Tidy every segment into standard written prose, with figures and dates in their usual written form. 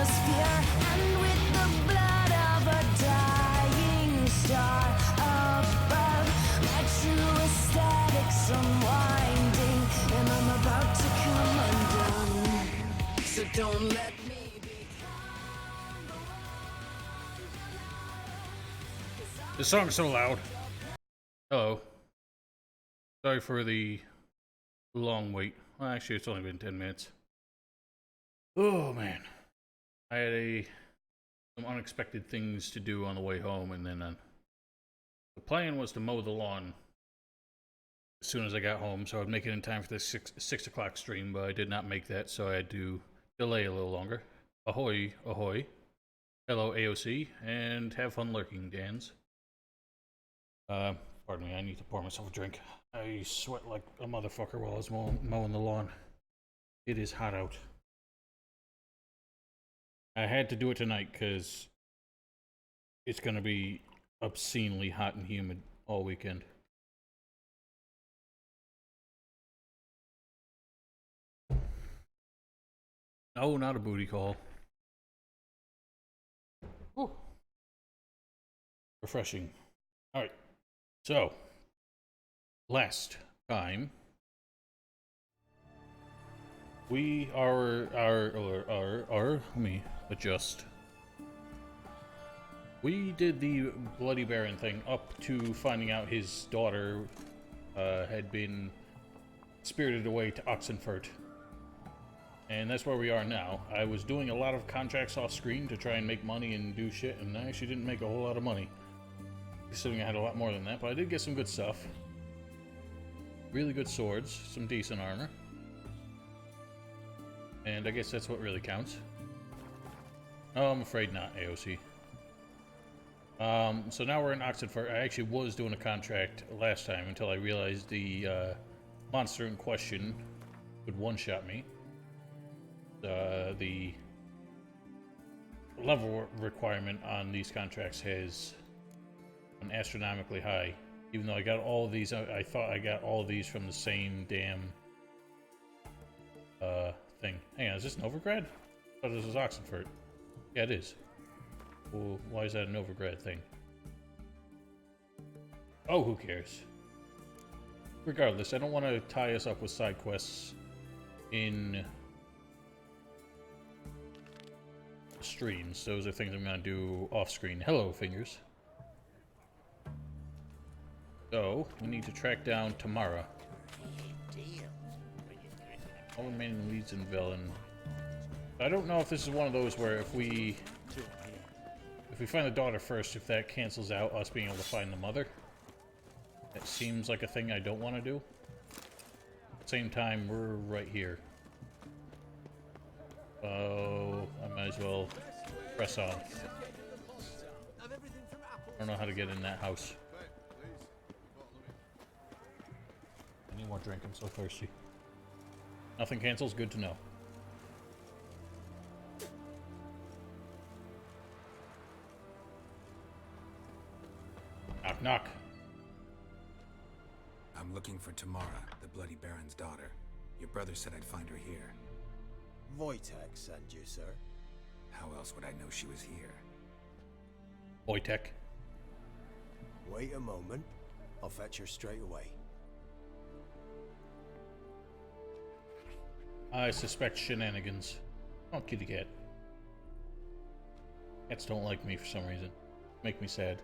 atmosphere, and with the blood of a dying star above, my true aesthetics unwinding, and I'm about to come undone. So don't let me become The song's so loud. Hello. Sorry for the long wait. Well, actually, it's only been 10 minutes. Oh, man. I had some unexpected things to do on the way home, and then the plan was to mow the lawn as soon as I got home, so I'd make it in time for the 6 o'clock stream, but I did not make that, so I had to delay a little longer. Ahoy, ahoy. Hello, AOC, and have fun lurking, Dans. Pardon me, I need to pour myself a drink. I sweat like a motherfucker while I was mowing the lawn. It is hot out. I had to do it tonight because it's going to be obscenely hot and humid all weekend. No, not a booty call. Ooh. Refreshing. Alright. So, last time, we let me adjust. We did the Bloody Baron thing up to finding out his daughter had been spirited away to Oxenfurt. And that's where we are now. I was doing a lot of contracts off screen to try and make money and do shit, and I actually didn't make a whole lot of money. Considering I had a lot more than that, but I did get some good stuff. Really good swords, some decent armor. And I guess that's what really counts. Oh, I'm afraid not, AOC. So now we're in Oxenfurt. I actually was doing a contract last time until I realized the monster in question would one-shot me. The level requirement on these contracts has an astronomically high. Even though I got all of these, I thought I got all of these from the same damn thing. Hang on, is this Novigrad? I thought this was Oxenfurt. Yeah, it is. Well, why is that a Novigrad thing? Oh, who cares? Regardless, I don't want to tie us up with side quests in streams. Those are things I'm going to do off screen. Hello, Fingers. So, we need to track down Tamara. All remaining leads in Velen. I don't know if this is one of those where if we find the daughter first, if that cancels out us being able to find the mother. That seems like a thing I don't want to do. At the same time, we're right here. Oh, I might as well press on. I don't know how to get in that house. I need more drink, I'm so thirsty. Nothing cancels, good to know. Knock, knock. I'm looking for Tamara, the Bloody Baron's daughter. Your brother said I'd find her here. Wojtek sent you, sir. How else would I know she was here? Wojtek. Wait a moment. I'll fetch her straight away. I suspect shenanigans. Oh, kitty cat. Cats don't like me for some reason. Make me sad.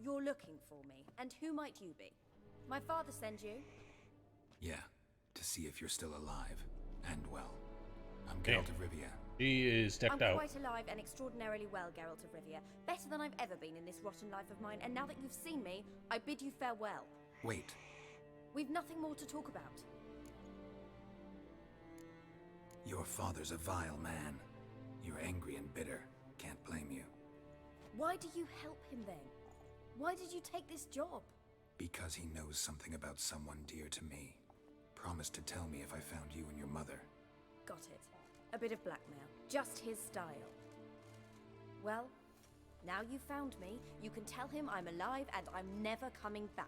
You're looking for me, and who might you be? My father sent you? Yeah, to see if you're still alive. And well. I'm Damn. Geralt of Rivia. He is decked I'm out. quite alive and extraordinarily well, Geralt of Rivia. Better than I've ever been in this rotten life of mine, and now that you've seen me, I bid you farewell. Wait. We've nothing more to talk about. Your father's a vile man. You're angry and bitter. Can't blame you. Why do you help him then? Why did you take this job? Because he knows something about someone dear to me. Promised to tell me if I found you and your mother. Got it. A bit of blackmail. Just his style. Well, Now you've found me, you can tell him I'm alive and I'm never coming back.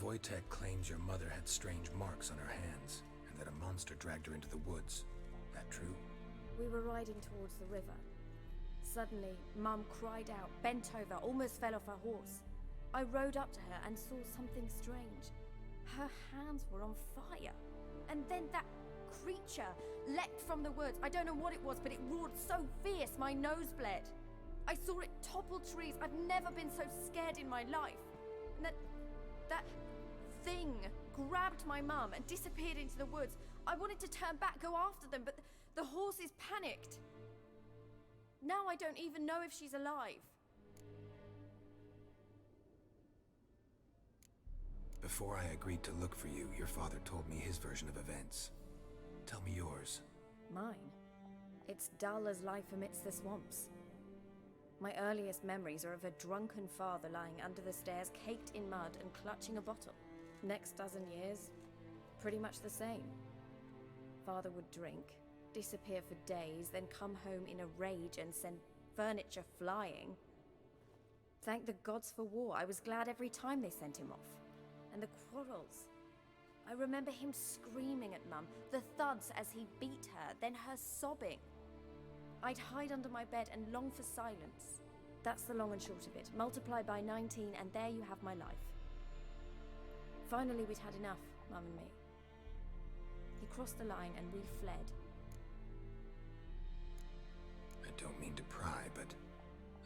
Wojtek claims your mother had strange marks on her hands, and that a monster dragged her into the woods. That true? We were riding towards the river. Suddenly, Mum cried out, bent over, almost fell off her horse. I rode up to her and saw something strange. Her hands were on fire. And then that creature leapt from the woods. I don't know what it was, but it roared so fierce my nose bled. I saw it topple trees. I've never been so scared in my life. And that thing grabbed my mum and disappeared into the woods. I wanted to turn back, go after them, but the horses panicked. Now I don't even know if she's alive. Before I agreed to look for you, your father told me his version of events. Tell me yours. Mine? It's dull as life amidst the swamps. My earliest memories are of a drunken father lying under the stairs, caked in mud and clutching a bottle. Next dozen years, pretty much the same. Father would drink, disappear for days, then come home in a rage and send furniture flying. Thank the gods for war. I was glad every time they sent him off. And the quarrels. I remember him screaming at Mum, the thuds as he beat her, then her sobbing. I'd hide under my bed and long for silence. That's the long and short of it. Multiply by 19 and there you have my life. Finally, we'd had enough, Mum and me. He crossed the line and we fled. I don't mean to pry, but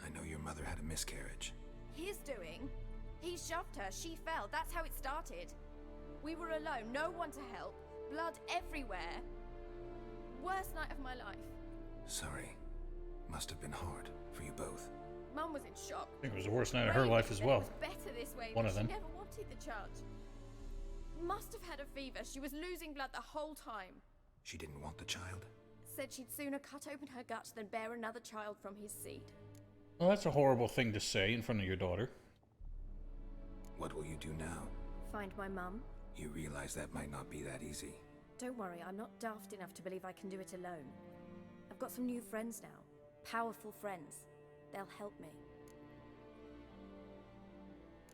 I know your mother had a miscarriage. His doing? He shoved her, she fell, that's how it started. We were alone, no one to help, blood everywhere. Worst night of my life. Sorry. Must have been hard for you both. Mum was in shock. I think it was the worst night of her life as well. It was better this way, One but of them. she never wanted the child. Must have had a fever, she was losing blood the whole time. She didn't want the child? Said she'd sooner cut open her gut than bear another child from his seed. Well, that's a horrible thing to say in front of your daughter. What will you do now? Find my mum? You realize that might not be that easy. Don't worry, I'm not daft enough to believe I can do it alone. I've got some new friends now. Powerful friends. They'll help me.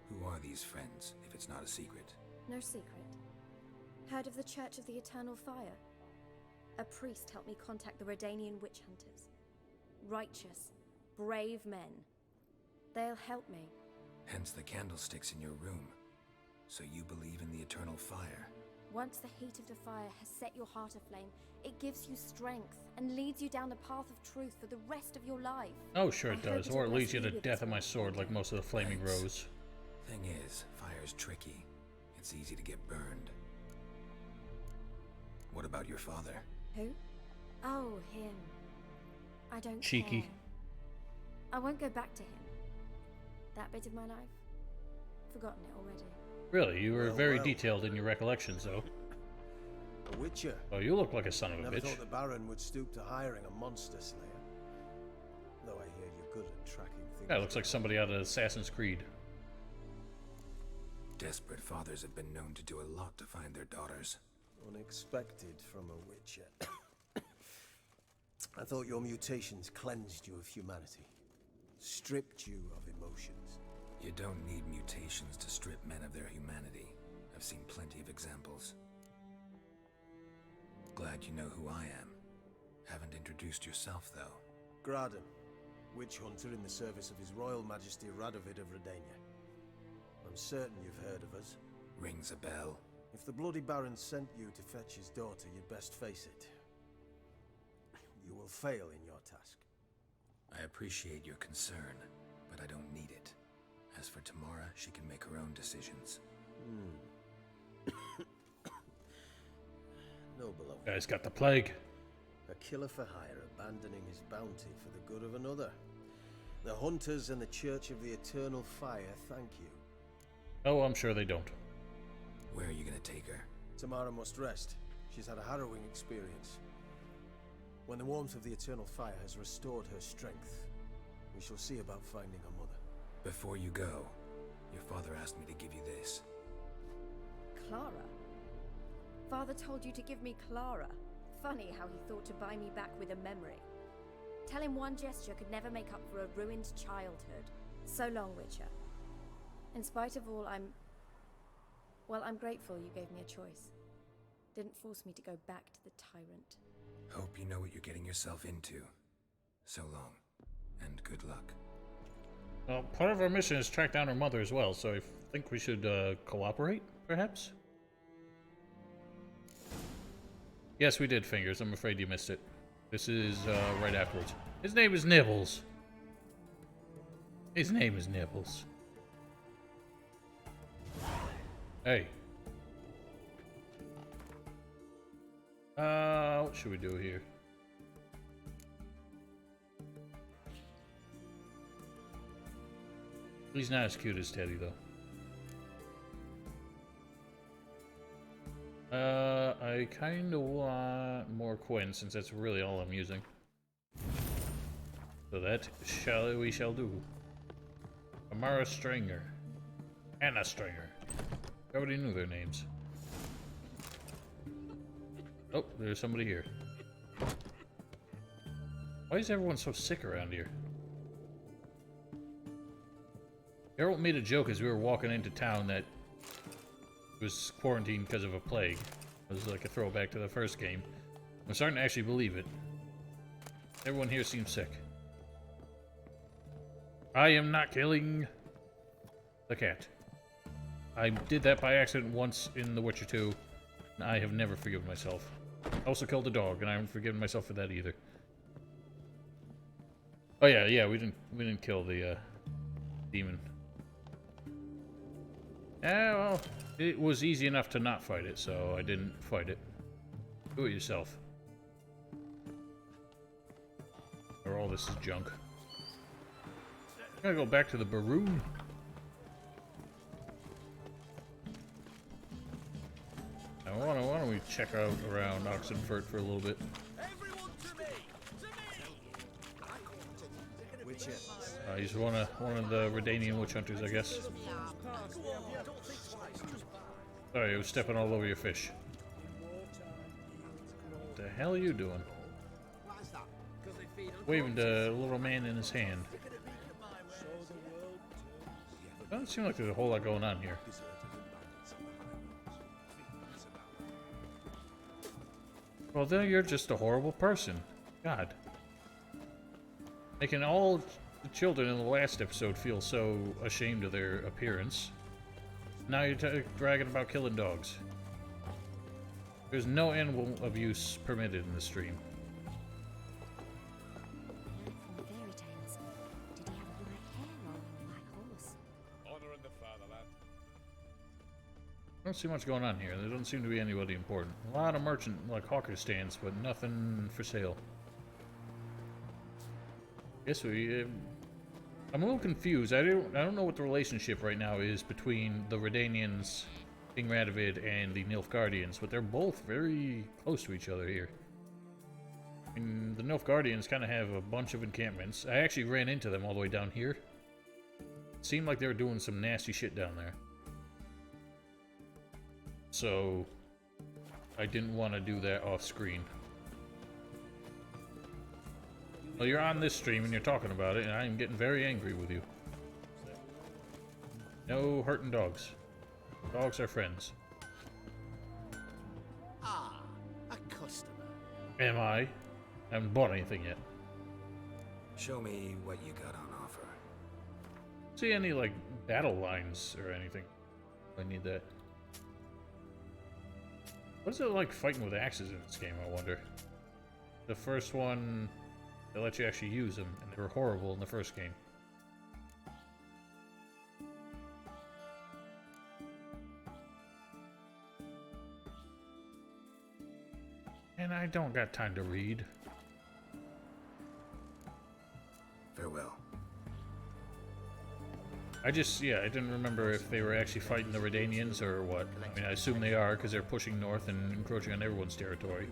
Who are these friends, if it's not a secret? No secret. Heard of the Church of the Eternal Fire? A priest helped me contact the Redanian witch hunters. Righteous, brave men. They'll help me. Hence the candlesticks in your room. So you believe in the eternal fire? Once the heat of the fire has set your heart aflame, it gives you strength and leads you down the path of truth for the rest of your life. Oh, sure it I hope does. it'll Or it leads you bless to you with death its of my sword like most of the Flaming Thanks. Rose. Thing is, fire's tricky. It's easy to get burned. What about your father? Who? Oh, him. I don't Cheeky. care. I won't go back to him. That bit of my life? Forgotten it already. Really, you were Well, very well. detailed in your recollections, though. A witcher. Oh, you look like a son of a Never bitch. thought the Baron would stoop to hiring a monster slayer. Though I hear you're good at tracking things. Yeah, looks like somebody out of Assassin's Creed. Desperate fathers have been known to do a lot to find their daughters. Unexpected from a witcher. I thought your mutations cleansed you of humanity. Stripped you of emotions. You don't need mutations to strip men of their humanity. I've seen plenty of examples. Glad you know who I am. Haven't introduced yourself, though. Graden, witch hunter in the service of His Royal Majesty Radovid of Redania. I'm certain you've heard of us. Rings a bell. If the Bloody Baron sent you to fetch his daughter, you'd best face it. You will fail in your task. I appreciate your concern, but I don't need it. As for Tamara, she can make her own decisions. Noble of Guy's got the plague. a killer for hire abandoning his bounty for the good of another. The Hunters and the Church of the Eternal Fire thank you. Oh, I'm sure they don't. Where are you gonna take her? Tamara must rest. She's had a harrowing experience. When the warmth of the Eternal Fire has restored her strength, we shall see about finding her mother. Before you go, your father asked me to give you this. Clara? Father told you to give me Clara. Funny how he thought to buy me back with a memory. Tell him one gesture could never make up for a ruined childhood. So long, Witcher. In spite of all, I'm grateful you gave me a choice. Didn't force me to go back to the tyrant. Hope you know what you're getting yourself into. So long, and good luck. Well, part of our mission is track down her mother as well, so I think we should cooperate, perhaps? Yes, we did, Fingers. I'm afraid you missed it. This is right afterwards. His name is Nibbles. His name is Nibbles. Hey. What should we do here? He's not as cute as Teddy, though. I kind of want more Quinn, since that's really all I'm using. So that we shall do. Amara Stringer. Anna Stringer. I already knew their names. Oh, there's somebody here. Why is everyone so sick around here? Harold made a joke as we were walking into town that was quarantined because of a plague. It was like a throwback to the first game. I'm starting to actually believe it. Everyone here seems sick. I am not killing the cat. I did that by accident once in The Witcher 2, and I have never forgiven myself. I also killed a dog, and I haven't forgiven myself for that either. Oh yeah, we didn't kill the demon. Yeah, well, it was easy enough to not fight it, so I didn't fight it. Do it yourself. Or all this is junk. I'm gonna go back to the Baroon. Now, why don't we check out around Oxenfurt for a little bit? Witcher. He's one of the Redanian witch hunters, I guess. Sorry, I was stepping all over your fish. What the hell are you doing? Waving the little man in his hand. Doesn't seem like there's a whole lot going on here. Well, then you're just a horrible person. God. Making all the children in the last episode feel so ashamed of their appearance. Now you're bragging about killing dogs. There's no animal abuse permitted in the stream. From fairy tales, did he have black hair or a white horse? Honor the fatherland. I don't see much going on here. There doesn't seem to be anybody important. A lot of merchant, like hawker stands, but nothing for sale. Guess I'm a little confused. I don't know what the relationship right now is between the Redanians, King Radovid, and the Nilfgaardians, but they're both very close to each other here. And the Nilfgaardians kind of have a bunch of encampments. I actually ran into them all the way down here. It seemed like they were doing some nasty shit down there. So I didn't want to do that off screen. Well, you're on this stream and you're talking about it, and I am getting very angry with you. No hurting dogs. Dogs are friends. Ah, a customer. Am I? I haven't bought anything yet. Show me what you got on offer. See any, like, battle lines or anything? I need that. What is it like fighting with axes in this game, I wonder? The first one, they let you actually use them, and they were horrible in the first game. And I don't got time to read. Farewell. I didn't remember if they were actually fighting the Redanians or what. I mean, I assume they are, because they're pushing north and encroaching on everyone's territory.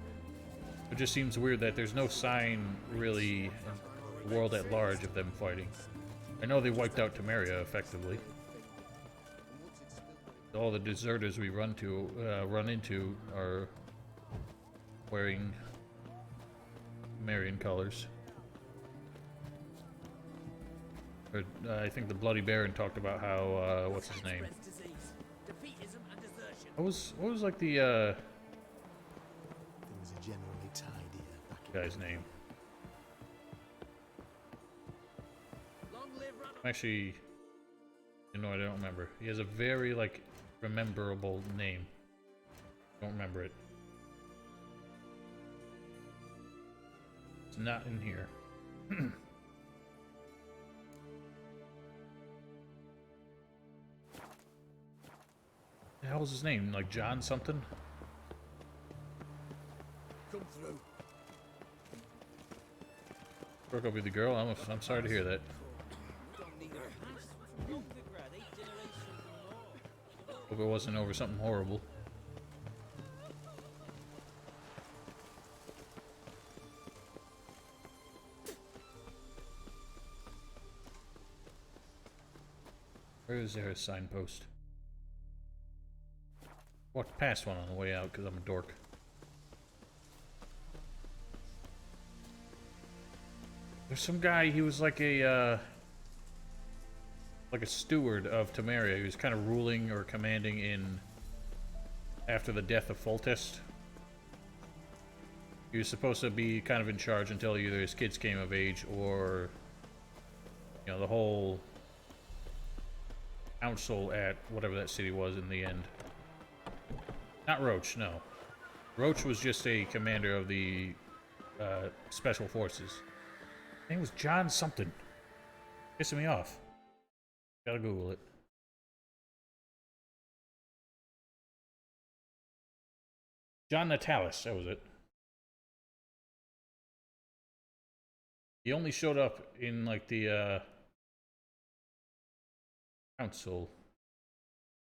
It just seems weird that there's no sign, really, in the world at large of them fighting. I know they wiped out Temeria, effectively. All the deserters we run into are wearing Temerian colors. Or, I think the Bloody Baron talked about how, what's his name? What was like the, Things are generally tidier back in guy's name? Actually, you know, I don't remember. He has a very, like, rememberable name. Don't remember it. It's not in here. The hell was his name? Like John something? Come through. Broke up with the girl? I'm sorry to hear that. Hope it wasn't over something horrible. Where is there a signpost? Walked past one on the way out because I'm a dork. There's some guy, he was like a steward of Temeria. He was kind of ruling or commanding in after the death of Foltest. He was supposed to be kind of in charge until either his kids came of age or, you know, the whole council at whatever that city was in the end. Not Roach, no. Roach was just a commander of the special forces. His name was John something. Pissing me off. Gotta Google it. John Natalis, that was it. He only showed up in like the council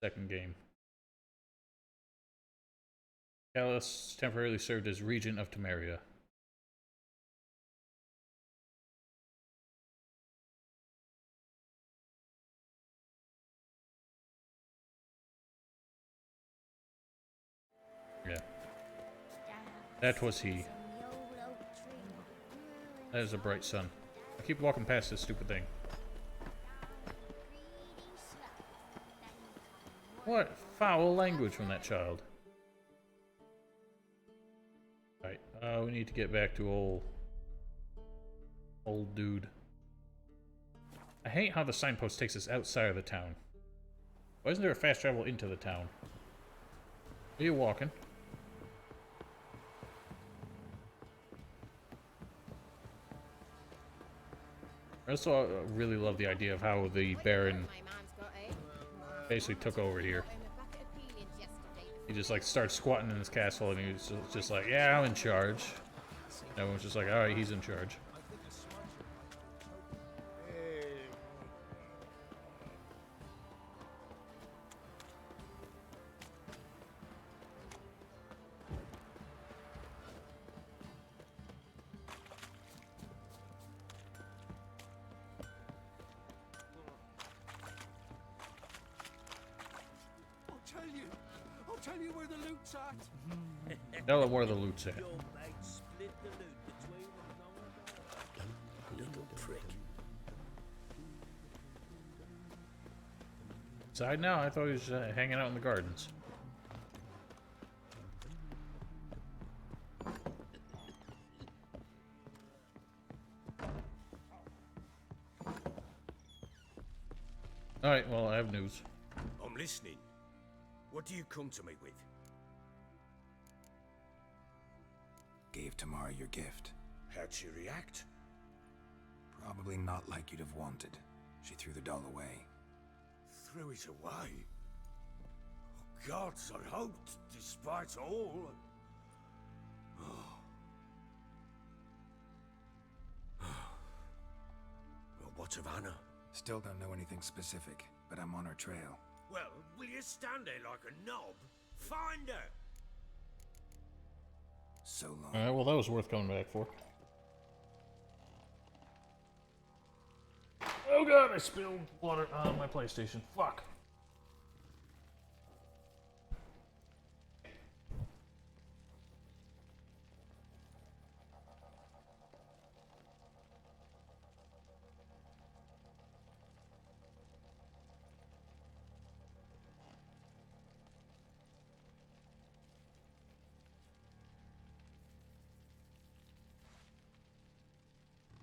second game. Natalis temporarily served as regent of Temeria. Yeah. That was he. That is a bright sun. I keep walking past this stupid thing. What foul language from that child. Alright, we need to get back to old dude. I hate how the signpost takes us outside of the town. Why isn't there a fast travel into the town? Are you walking? I also really love the idea of how the Baron basically took over here. He just like starts squatting in his castle and he's just like, yeah, I'm in charge. Everyone's just like, alright, he's in charge. I'll tell you where the loot's at. Tell him where the loot's at. Little prick. Inside now? I thought he was hanging out in the gardens. Alright, well, I have news. I'm listening. What do you come to me with? Gave Tamara your gift. How'd she react? Probably not like you'd have wanted. She threw the doll away. Threw it away? Oh, gods, I hoped, despite all. Well, what of Anna? Still don't know anything specific, but I'm on her trail. Well, will you stand there like a knob? Find her! So long. Alright, well, that was worth coming back for. Oh god, I spilled water on my PlayStation. Fuck.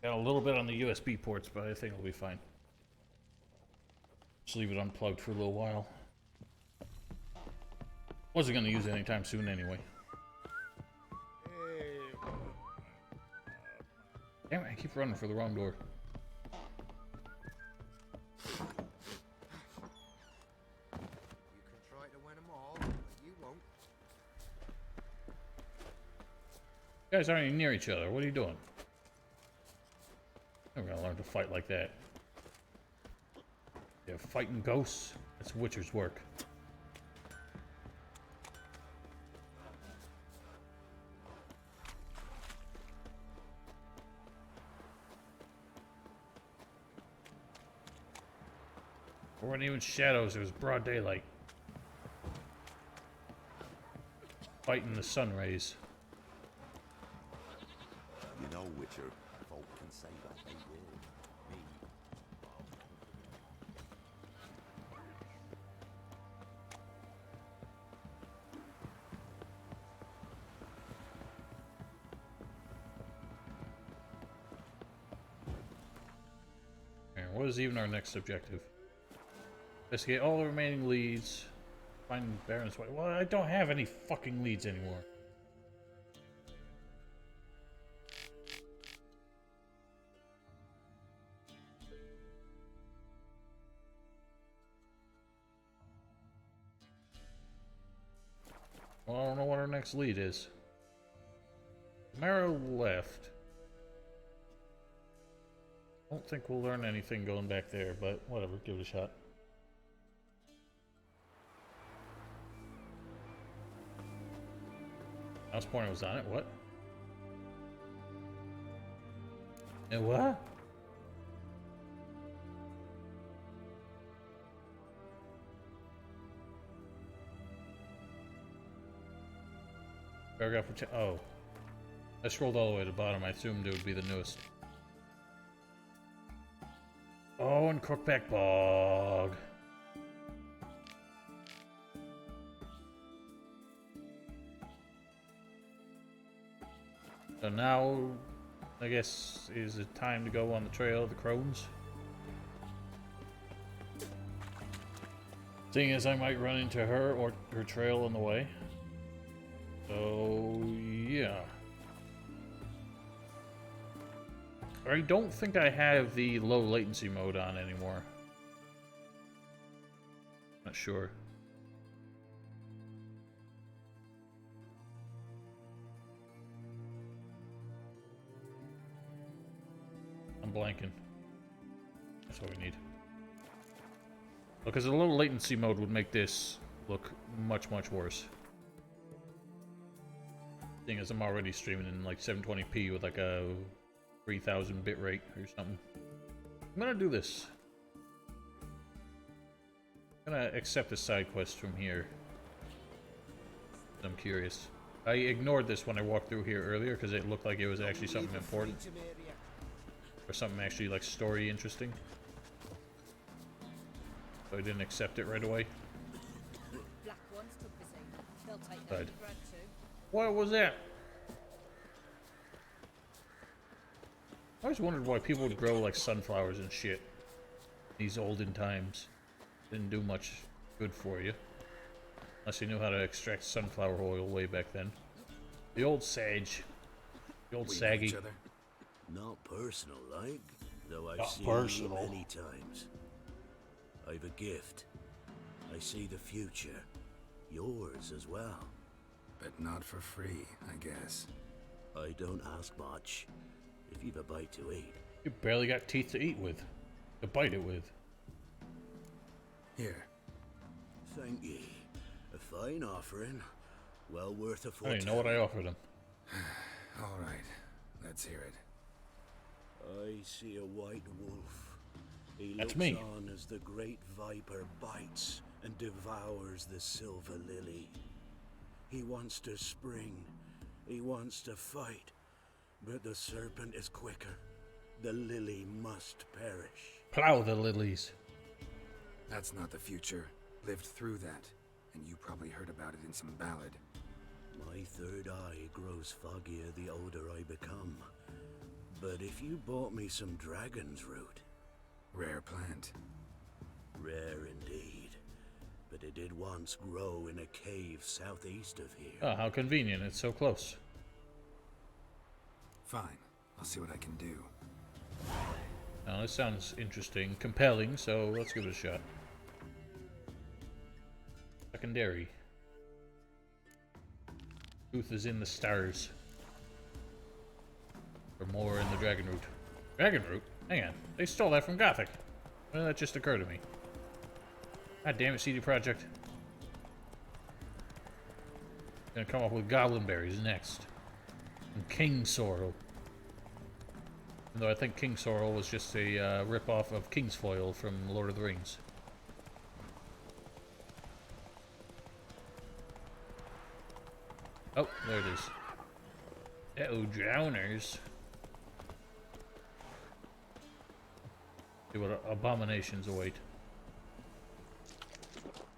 Got a little bit on the USB ports, but I think it'll be fine. Just leave it unplugged for a little while. Wasn't going to use it anytime soon anyway. Damn it, I keep running for the wrong door. You can try to win them all, but you won't. You guys aren't even near each other. What are you doing? I'm gonna learn to fight like that. Yeah, fighting ghosts. That's Witcher's work. There weren't even shadows. It was broad daylight. Fighting the sun rays. You know, Witcher, folk can say that they will. Me. And what is even our next objective? Investigate all the remaining leads. Find Baron's way. Well, I don't have any fucking leads anymore. Well, I don't know what our next lead is. Marrow left. Don't think we'll learn anything going back there, but whatever, give it a shot. Mouse pointer was on it, what? And what? Paragraph, oh. I scrolled all the way to the bottom. I assumed it would be the newest. Oh, and Crookback Bog. So now, I guess, is it time to go on the trail of the crones? Seeing as I might run into her or her trail on the way. So, yeah. I don't think I have the low latency mode on anymore. Not sure. I'm blanking. That's what we need. Because the low latency mode would make this look much, much worse. Seeing as I'm already streaming in like 720p with like a 3000 bit rate or something. I'm gonna do this. I'm gonna accept a side quest from here. I'm curious. I ignored this when I walked through here earlier because it looked like it was actually something important. Or something actually like story interesting. So I didn't accept it right away. Black ones took the same. They'll take Right. that bread too. What was that? I always wondered why people would grow like sunflowers and shit. These olden times. Didn't do much good for you. Unless you knew how to extract sunflower oil way back then. The old sage. The old We know saggy. each other? Not personal, like, though I've Not seen personal. you many times. I've a gift. I see the future. Yours as well. But not for free, I guess. I don't ask much. If you've a bite to eat. You barely got teeth to eat with. To bite it with. Here. Thank ye. A fine offering. Well worth a I fortune. don't even know what I offered him. All right. Let's hear it. I see a white wolf. He That's looks me. on as the great viper bites and devours the silver lily. He wants to spring. He wants to fight. But the serpent is quicker. The lily must perish. Plow the lilies. That's not the future. Lived through that. And you probably heard about it in some ballad. My third eye grows foggier the older I become. But if you bought me some dragon's root... Rare plant. Rare indeed. But it did once grow in a cave southeast of here. Oh, how convenient. It's so close. Fine. I'll see what I can do. Now, this sounds interesting, compelling, so let's give it a shot. Secondary. Truth is in the stars. For more in the Dragon Root. Dragon Root? Hang on. They stole that from Gothic. When did that just occur to me? God damn it, CD Projekt. Gonna come up with Goblin Berries next. And King Sorrel. Even though I think King Sorrel was just a rip-off of Kingsfoil from Lord of the Rings. Oh, there it is. Uh-oh, drowners. See what abominations await.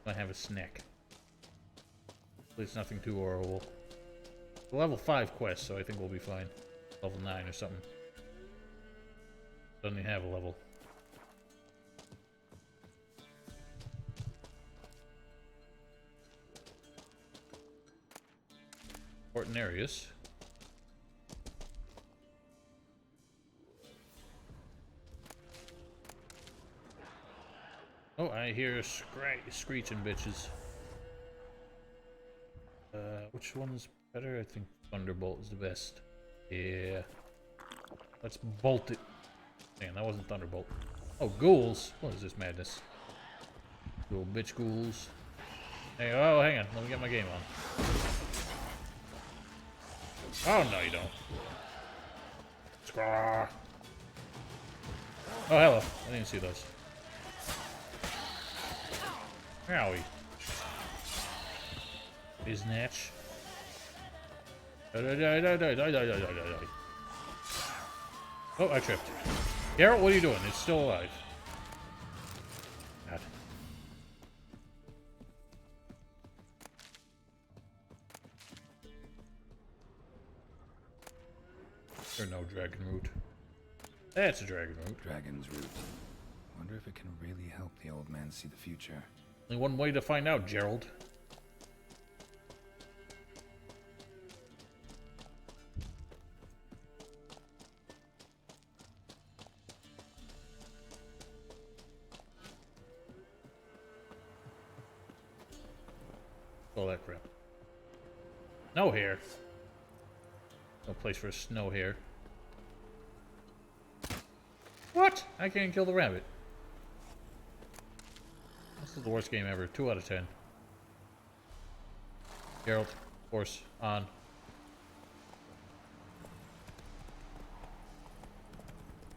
Might have a snack. At least nothing too horrible. It's a level 5 quest, so I think we'll be fine. Level 9 or something. Doesn't even have a level. Important areas. Oh, I hear screeching bitches. Which one's better? I think Thunderbolt is the best. Yeah. Let's bolt it. Man, that wasn't Thunderbolt. Oh, ghouls. What is this madness? Little bitch ghouls. Hey, oh, hang on. Let me get my game on. Oh, no, you don't. Scraw. Oh, hello. I didn't see those. Owie. Biznatch. Oh, I tripped. Geralt, what are you doing? It's still alive. God. There's no dragon root. That's a dragon root. Dragon's root. Wonder if it can really help the old man see the future. Only one way to find out, Gerald. All that crap. No hair. No place for a snow hare. What? I can't kill the rabbit. This is the worst game ever. 2 out of 10. Geralt, of course, on.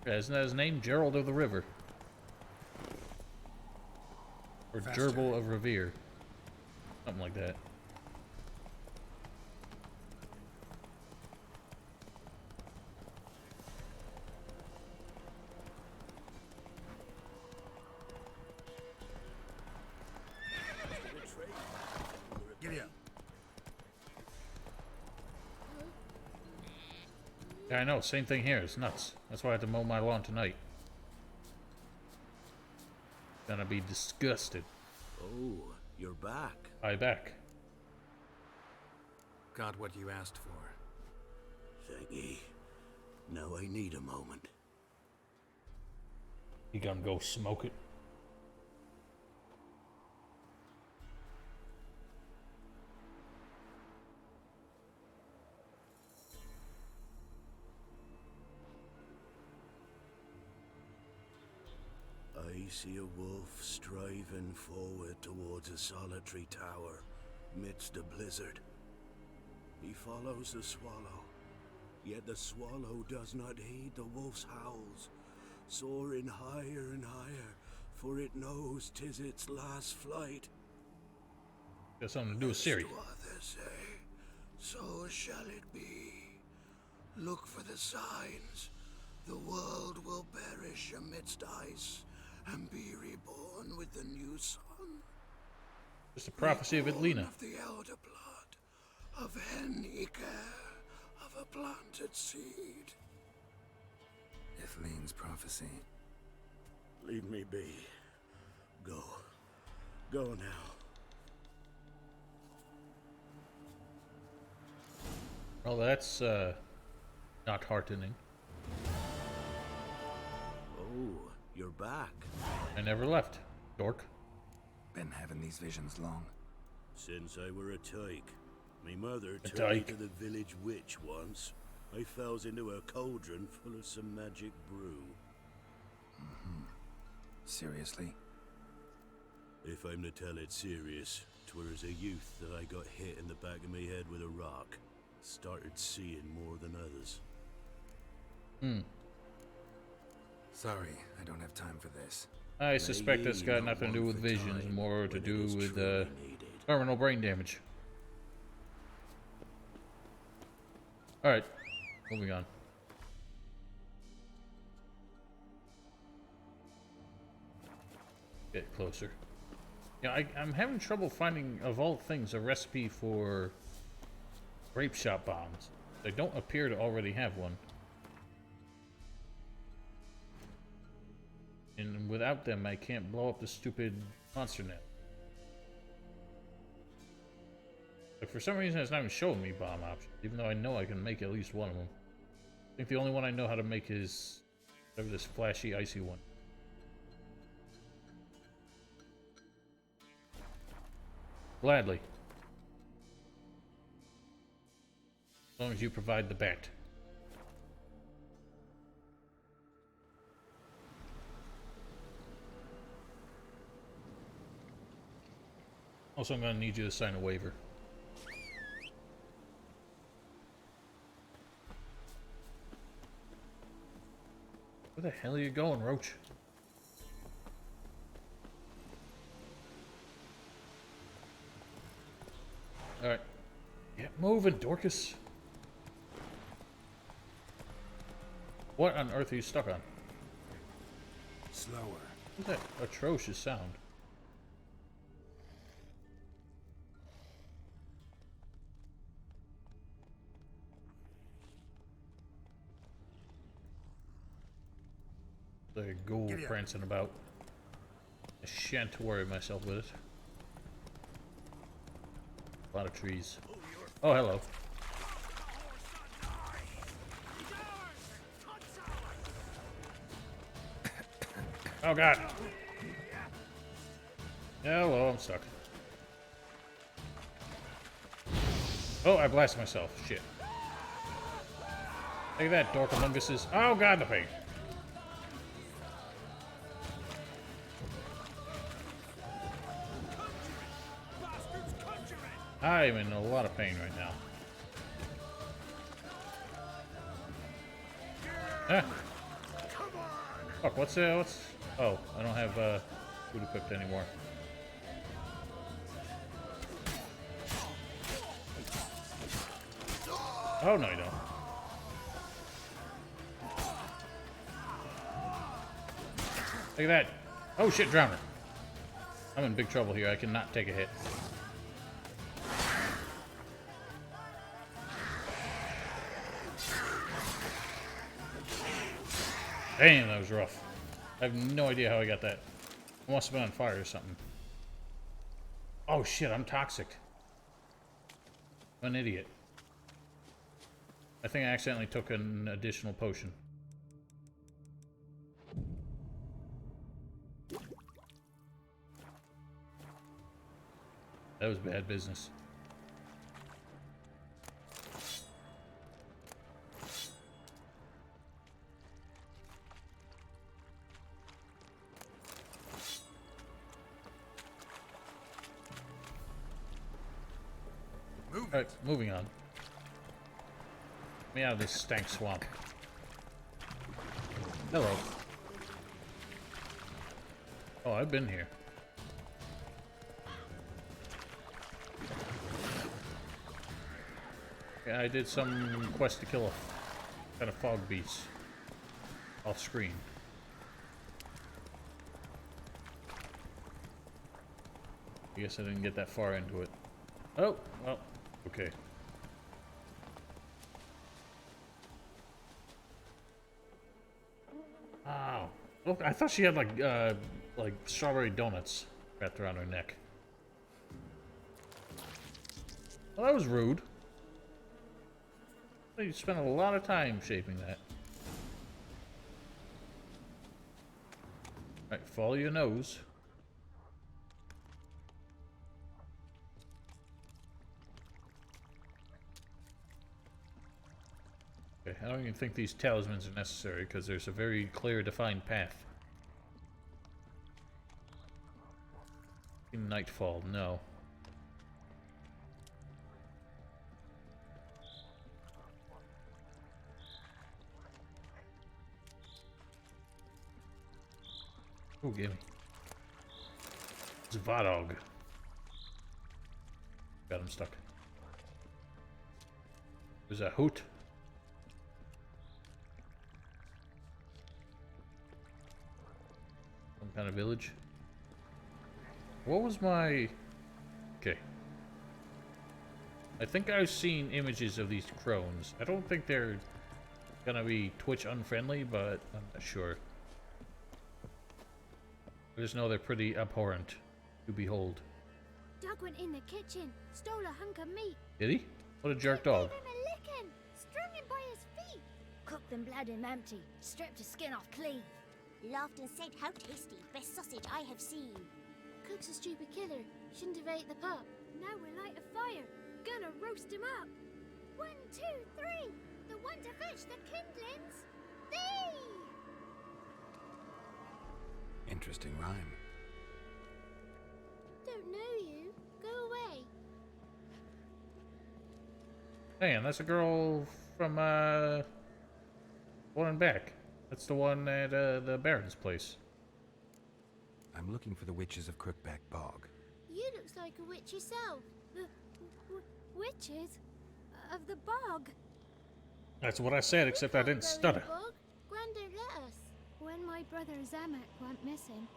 Yeah, isn't that his name? Gerald of the River. Or Gerbil of Revere. Something like that. Giddy up. Yeah, I know. Same thing here. It's nuts. That's why I have to mow my lawn tonight. Gonna be disgusted. Oh, you're back. I back. Got what you asked for. Thanky. Now I need a moment. You gonna go smoke it? I see a wolf striving forward towards a solitary tower midst a blizzard. He follows the swallow, yet the swallow does not heed the wolf's howls, soaring higher and higher, for it knows 'tis its last flight. Got something to do with Siri. As others say, so shall it be. Look for the signs. The world will perish amidst ice and be reborn with the new sun. Just a prophecy of Atlina. Of the elder blood, of Hen Iker, of a planted seed. If Lean's prophecy. Leave me be. Go. Go now. Well, that's not heartening. Oh, you're back. I never left, dork. Been having these visions long. Since I were a tyke. Me mother A turned me tyke. to the village witch once. I falls into a cauldron full of some magic brew. Seriously? If I'm to tell it serious, 'twere as a youth that I got hit in the back of me head with a rock. Started seeing more than others. Sorry, I don't have time for this. I suspect that's got not nothing to do one with for visions, time more to when it do is with truly needed. terminal brain damage. Alright, moving on. Get closer. Yeah, I'm having trouble finding, of all things, a recipe for grape shot bombs. I don't appear to already have one. And without them, I can't blow up the stupid monster net. Like, for some reason, it's not even showing me bomb options, even though I know I can make at least one of them. I think the only one I know how to make is whatever this flashy, icy one. Gladly. As long as you provide the bat. Also, I'm going to need you to sign a waiver. Where the hell are you going, Roach? Alright. Get moving, Dorcas. What on earth are you stuck on? Slower. What's that atrocious sound? Like a ghoul prancing about. I shan't worry myself with it. A lot of trees. Oh, hello. Oh, God. Hello, I'm stuck. Oh, I blasted myself. Shit. Look at that, Dorkamunguses. Oh, God, the pain. I'm in a lot of pain right now. Ah. Fuck, what's... Oh, I don't have, food equipped anymore. Oh, no, you don't. Look at that. Oh, shit, drowner. I'm in big trouble here. I cannot take a hit. Damn, that was rough. I have no idea how I got that. I must have been on fire or something. Oh shit, I'm toxic. I'm an idiot. I think I accidentally took an additional potion. That was bad business. Alright, moving on. Get me out of this stank swamp. Hello. Oh, I've been here. Yeah, I did some quest to kill a kind of fog beast off screen. I guess I didn't get that far into it. Oh, well, okay. Oh. Look, I thought she had like strawberry donuts wrapped around her neck. Well, that was rude. You spent a lot of time shaping that. Right, follow your nose. Okay, I don't even think these talismans are necessary because there's a very clear, defined path. Nightfall, no. Oh, gimme. Zvadog. Got him stuck. There's a hoot. Some kind of village. What was my... Okay. I think I've seen images of these crones. I don't think they're gonna be Twitch unfriendly, but I'm not sure. I just know they're pretty abhorrent to behold. Doug went in the kitchen, stole a hunk of meat. Did he? What a jerk dog. Gave him a licking, strung him by his feet. Cooked and bled him empty, stripped his skin off clean. Laughed and said, "How tasty, best sausage I have seen." Cook's a stupid killer, shouldn't have ate the pup. Now we'll light a fire, gonna roast him up. 1, 2, 3, the one to fetch the kindlings. Thee! Interesting rhyme. Don't know you. Go away. Man, that's a girl from, one and back. That's the one at, the Baron's place. I'm looking for the witches of Crookback Bog. You looks like a witch yourself. The witches of the bog. That's what I said, except I didn't stutter. Gran don't let us. When my brother Zemek went missing,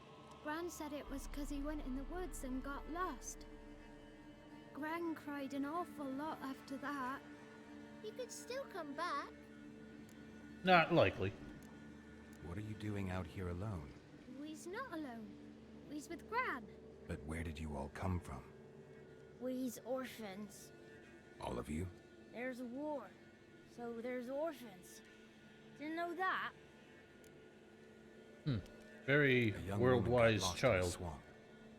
Gran said it was 'cause he went in the woods and got lost. Gran cried an awful lot after that. He could still come back. Not likely. What are you doing out here alone? We's not alone. We's with Gran. But where did you all come from? We's orphans. All of you? There's a war, so there's orphans. Didn't know that. Very A young world-wise woman got lost in the child. swamp.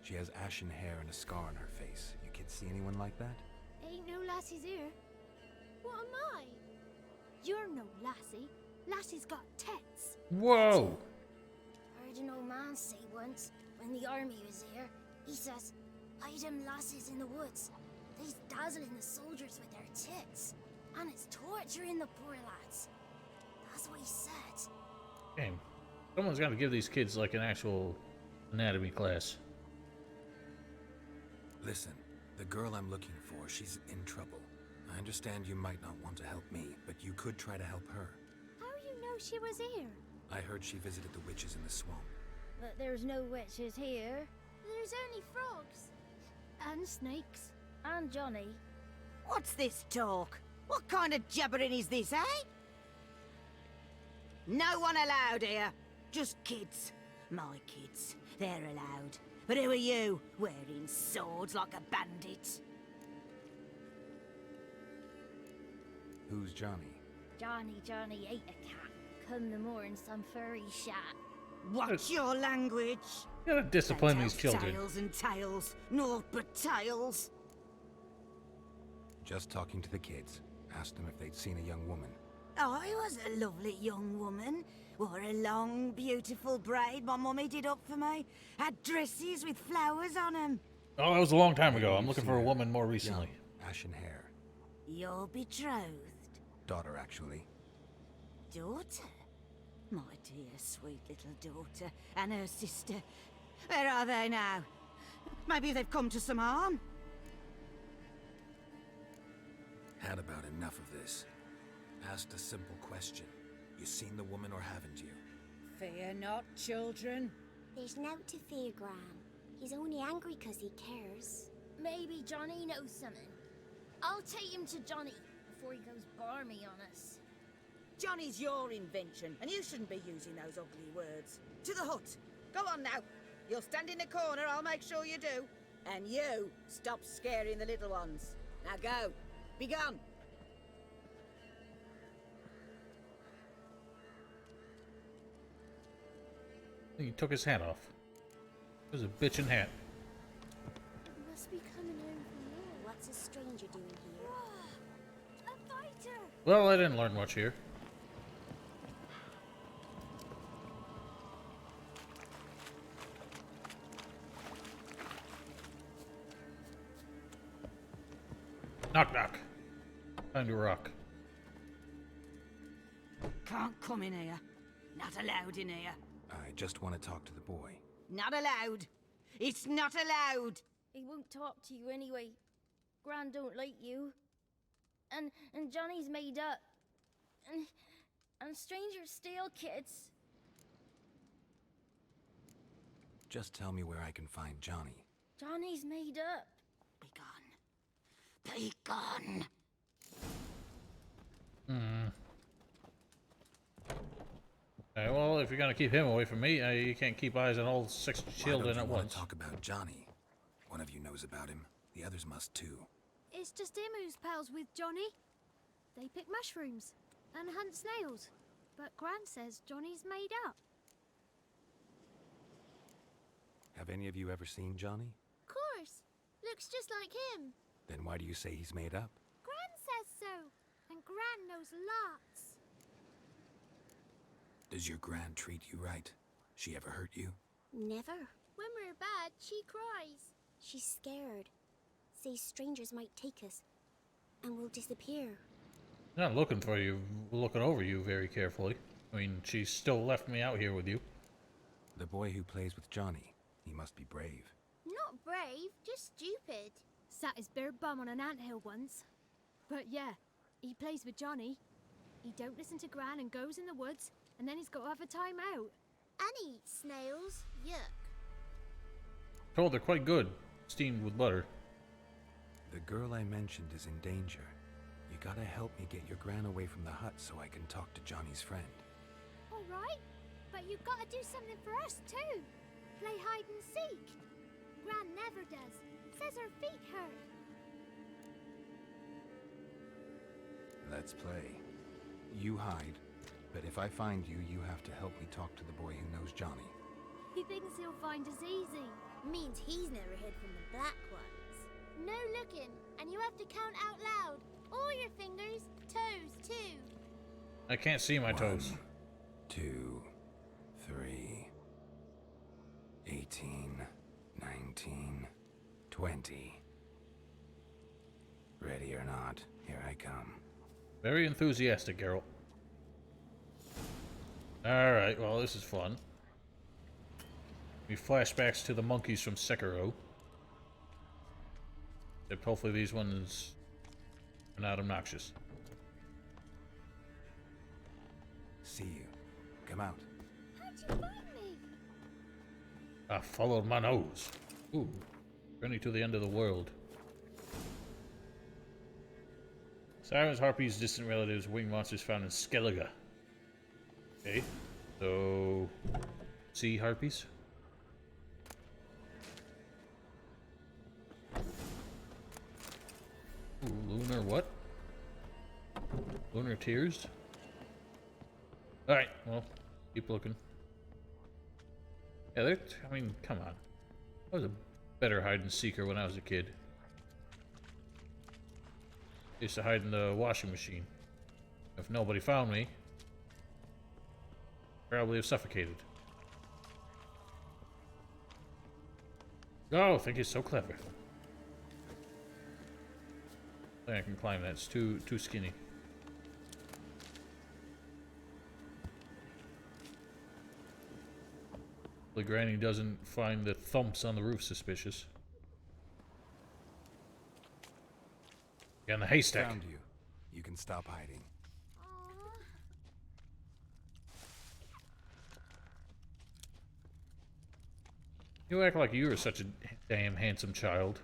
She has ashen hair and a scar on her face. You kids see anyone like that? Ain't no lassies here. What am I? You're no lassie. Lassie's got tits. Whoa! Heard an old man say once, when the army was here, he says, "Hide them lasses in the woods. They's dazzling the soldiers with their tits. And it's torturing the poor lads." That's what he said. Damn. Someone's got to give these kids like an actual anatomy class. Listen, the girl I'm looking for, she's in trouble. I understand you might not want to help me, but you could try to help her. How you know she was here? I heard she visited the witches in the swamp. But there's no witches here. There's only frogs. And snakes. And Johnny. What's this talk? What kind of jabbering is this, eh? No one allowed here. Just kids. My kids. They're allowed. But who are you, wearing swords like a bandit? Who's Johnny? Johnny ate a cat. Come the more in some furry shat. Watch your language. You gotta discipline Don't these tell children. Tales and tales. Naught but tales. Just talking to the kids. Asked them if they'd seen a young woman. I was a lovely young woman. Wore a long, beautiful braid my mummy did up for me. Had dresses with flowers on them. Oh, that was a long time ago. I'm looking for a woman more recently. Young, ashen hair. You're betrothed. Daughter, actually. Daughter? My dear, sweet little daughter. And her sister. Where are they now? Maybe they've come to some harm? Had about enough of this. Asked a simple question. You seen the woman or haven't you? Fear not, children. There's nought to fear, Gran. He's only angry 'cause he cares. Maybe Johnny knows something. I'll take him to Johnny before he goes barmy on us. Johnny's your invention, and you shouldn't be using those ugly words. To the hut. Go on now. You'll stand in the corner, I'll make sure you do. And you, stop scaring the little ones. Now go. Be gone. He took his hat off. It was a bitchin' hat. Must be coming home from there. What's a stranger doing here? A fighter! Well, I didn't learn much here. Knock, knock. Time to rock. Can't come in here. Not allowed in here. I just want to talk to the boy. Not allowed. It's not allowed. He won't talk to you anyway. Gran don't like you. And Johnny's made up. And strangers steal kids. Just tell me where I can find Johnny. Johnny's made up. Be gone. Be gone. Well, if you're gonna keep him away from me, you can't keep eyes on all 6 children at once. Talk about Johnny. One of you knows about him. The others must too. It's just him who's pals with Johnny. They pick mushrooms and hunt snails. But Gran says Johnny's made up. Have any of you ever seen Johnny? Of course. Looks just like him. Then why do you say he's made up? Gran says so. And Gran knows lots. Does your Gran treat you right? She ever hurt you? Never. When we're bad, she cries. She's scared. Says strangers might take us. And we'll disappear. Not looking for you, looking over you very carefully. I mean, she still left me out here with you. The boy who plays with Johnny, he must be brave. Not brave, just stupid. Sat his bare bum on an anthill once. But yeah, he plays with Johnny. He don't listen to Gran and goes in the woods, and then he's got to have a time out. And eat snails. Yuck. Told they're quite good, steamed with butter. The girl I mentioned is in danger. You gotta help me get your Gran away from the hut so I can talk to Johnny's friend. All right, but you've got to do something for us too. Play hide and seek. Gran never does. Says her feet hurt. Let's play. You hide, but if I find you, you have to help me talk to the boy who knows Johnny. He thinks he'll find us easy. Means he's never hid from the black ones. No looking, and you have to count out loud. All your fingers, toes too. I can't see my toes. 1, 2, 3, 18, 19, 20. Ready or not, here I come. Very enthusiastic, Geralt. Alright, well, this is fun. We flashbacks to the monkeys from Sekiro. Except hopefully these ones are not obnoxious. See you. Come out. How'd you find me? I followed my nose. Ooh. Journey to the end of the world. Sirens, harpies, distant relatives, winged monsters found in Skellige. Okay, so sea harpies. Ooh, lunar what? Lunar tears? Alright, well, keep looking. Yeah, I mean, come on. I was a better hide and seeker when I was a kid. I used to hide in the washing machine. If nobody found me, probably have suffocated. Oh, I think he's so clever. I think I can climb that. It's too skinny. The Granny doesn't find the thumps on the roof suspicious. Got in the haystack. Found you. You can stop hiding. You act like you were such a damn handsome child.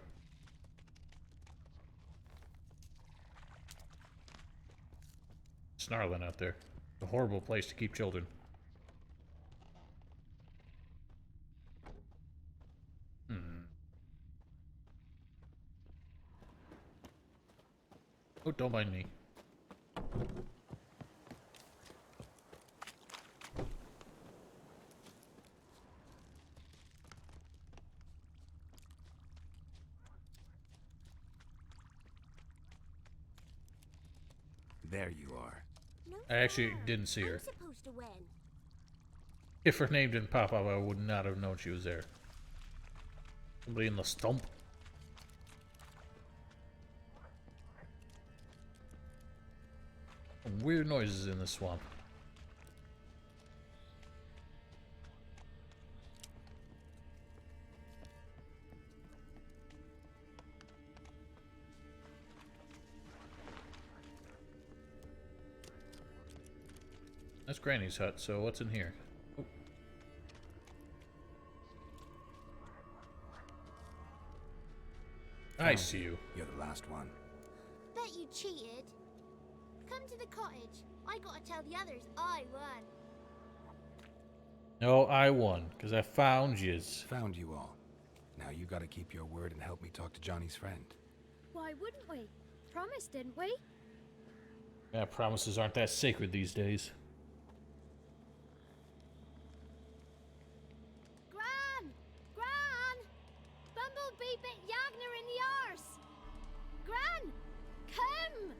Snarling out there. It's a horrible place to keep children. Oh, don't mind me. There you are. I actually didn't see her. I'm supposed to win. If her name didn't pop up, I would not have known she was there. Somebody in the stump. Some weird noises in the swamp. That's Granny's hut, so what's in here? Oh. I see you. You're the last one. Bet you cheated. Come to the cottage. I gotta tell the others I won. No, I won, because I found yous. Found you all. Now you gotta keep your word and help me talk to Johnny's friend. Why wouldn't we? Promised, didn't we? Yeah, promises aren't that sacred these days. Gran! Gran! Bumblebee bit Yagner in the arse! Gran! Come!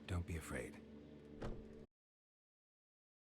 Don't be afraid.